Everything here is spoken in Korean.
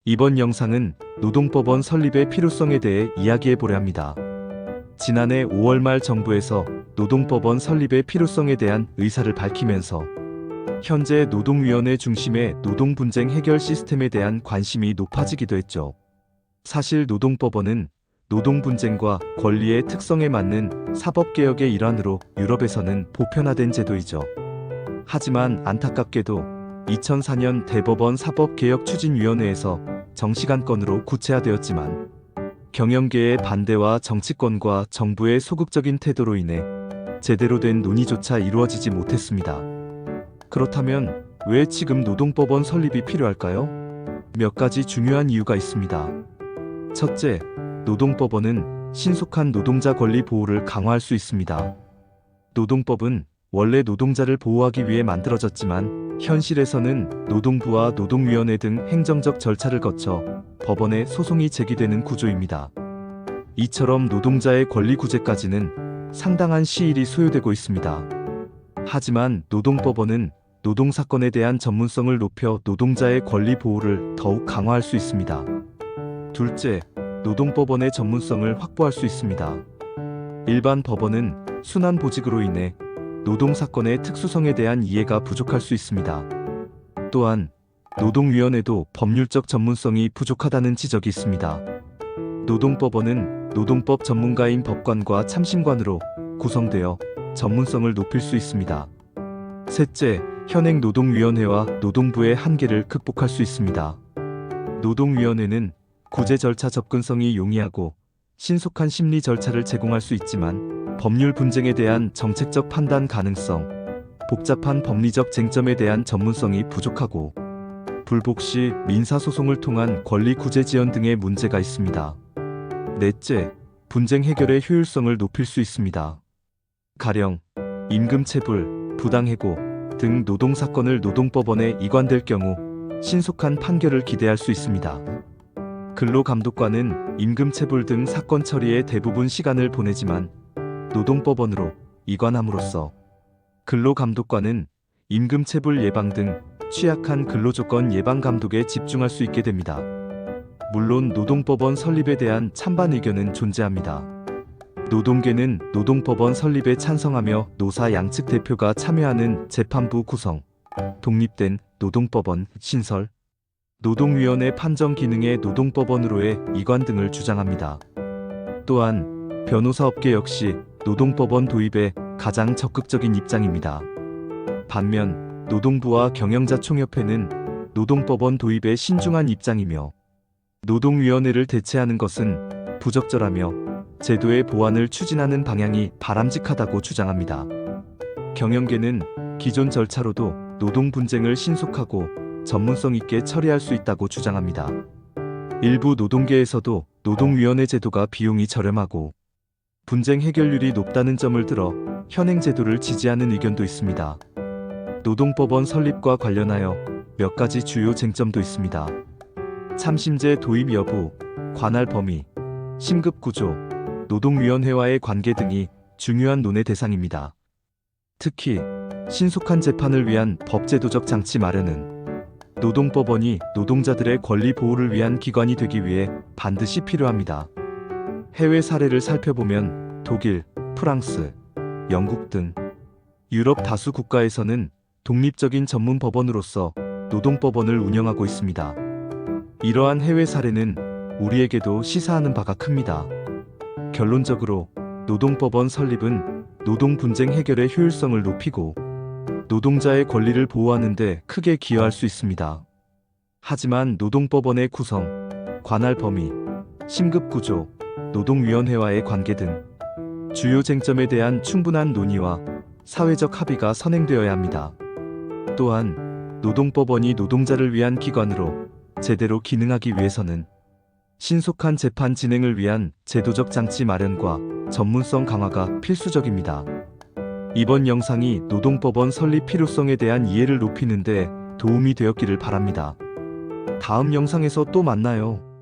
이번 영상은 노동법원 설립의 필요성에 대해 이야기해 보려 합니다. 지난해 5월 말 정부에서 노동법원 설립의 필요성에 대한 의사를 밝히면서 현재 노동위원회 중심의 노동분쟁 해결 시스템에 대한 관심이 높아지기도 했죠. 사실 노동법원은 노동분쟁과 권리의 특성에 맞는 사법개혁의 일환으로 유럽에서는 보편화된 제도이죠. 하지만 안타깝게도 2004년 대법원 사법개혁추진위원회에서 정식안건으로 구체화되었지만 경영계의 반대와 정치권과 정부의 소극적인 태도로 인해 제대로 된 논의조차 이루어지지 못했습니다. 그렇다면 왜 지금 노동법원 설립이 필요할까요? 몇 가지 중요한 이유가 있습니다. 첫째, 노동법원은 신속한 노동자 권리 보호를 강화할 수 있습니다. 노동법은 원래 노동자를 보호하기 위해 만들어졌지만 현실에서는 노동부와 노동위원회 등 행정적 절차를 거쳐 법원에 소송이 제기되는 구조입니다. 이처럼 노동자의 권리 구제까지는 상당한 시일이 소요되고 있습니다. 하지만 노동법원은 노동사건에 대한 전문성을 높여 노동자의 권리 보호를 더욱 강화할 수 있습니다. 둘째, 노동법원의 전문성을 확보할 수 있습니다. 일반 법원은 순환 보직으로 인해 노동사건의 특수성에 대한 이해가 부족할 수 있습니다. 또한 노동위원회도 법률적 전문성이 부족하다는 지적이 있습니다. 노동법원은 노동법 전문가인 법관과 참심관으로 구성되어 전문성을 높일 수 있습니다. 셋째, 현행 노동위원회와 노동부의 한계를 극복할 수 있습니다. 노동위원회는 구제 절차 접근성이 용이하고 신속한 심리 절차를 제공할 수 있지만 법률 분쟁에 대한 정책적 판단 가능성, 복잡한 법리적 쟁점에 대한 전문성이 부족하고 불복 시 민사소송을 통한 권리 구제 지연 등의 문제가 있습니다. 넷째, 분쟁 해결의 효율성을 높일 수 있습니다. 가령 임금체불, 부당해고 등 노동사건을 노동법원에 이관될 경우 신속한 판결을 기대할 수 있습니다. 근로감독관은 임금체불 등 사건 처리에 대부분 시간을 보내지만 노동법원으로 이관함으로써 근로감독관은 임금체불 예방 등 취약한 근로조건 예방 감독에 집중할 수 있게 됩니다. 물론 노동법원 설립에 대한 찬반 의견은 존재합니다. 노동계는 노동법원 설립에 찬성하며 노사 양측 대표가 참여하는 재판부 구성, 독립된 노동법원 신설, 노동위원회 판정 기능의 노동법원으로의 이관 등을 주장합니다. 또한 변호사업계 역시 노동법원 도입에 가장 적극적인 입장입니다. 반면 노동부와 경영자총협회는 노동법원 도입에 신중한 입장이며 노동위원회를 대체하는 것은 부적절하며 제도의 보완을 추진하는 방향이 바람직하다고 주장합니다. 경영계는 기존 절차로도 노동 분쟁을 신속하고 전문성 있게 처리할 수 있다고 주장합니다. 일부 노동계에서도 노동위원회 제도가 비용이 저렴하고 분쟁 해결률이 높다는 점을 들어 현행 제도를 지지하는 의견도 있습니다. 노동법원 설립과 관련하여 몇 가지 주요 쟁점도 있습니다. 참심제 도입 여부, 관할 범위, 심급 구조, 노동위원회와의 관계 등이 중요한 논의 대상입니다. 특히 신속한 재판을 위한 법제도적 장치 마련은 노동법원이 노동자들의 권리 보호를 위한 기관이 되기 위해 반드시 필요합니다. 해외 사례를 살펴보면 독일, 프랑스, 영국 등 유럽 다수 국가에서는 독립적인 전문 법원으로서 노동법원을 운영하고 있습니다. 이러한 해외 사례는 우리에게도 시사하는 바가 큽니다. 결론적으로 노동법원 설립은 노동 분쟁 해결의 효율성을 높이고 노동자의 권리를 보호하는 데 크게 기여할 수 있습니다. 하지만 노동법원의 구성, 관할 범위, 심급 구조, 노동위원회와의 관계 등 주요 쟁점에 대한 충분한 논의와 사회적 합의가 선행되어야 합니다. 또한 노동법원이 노동자를 위한 기관으로 제대로 기능하기 위해서는 신속한 재판 진행을 위한 제도적 장치 마련과 전문성 강화가 필수적입니다. 이번 영상이 노동법원 설립 필요성에 대한 이해를 높이는 데 도움이 되었기를 바랍니다. 다음 영상에서 또 만나요.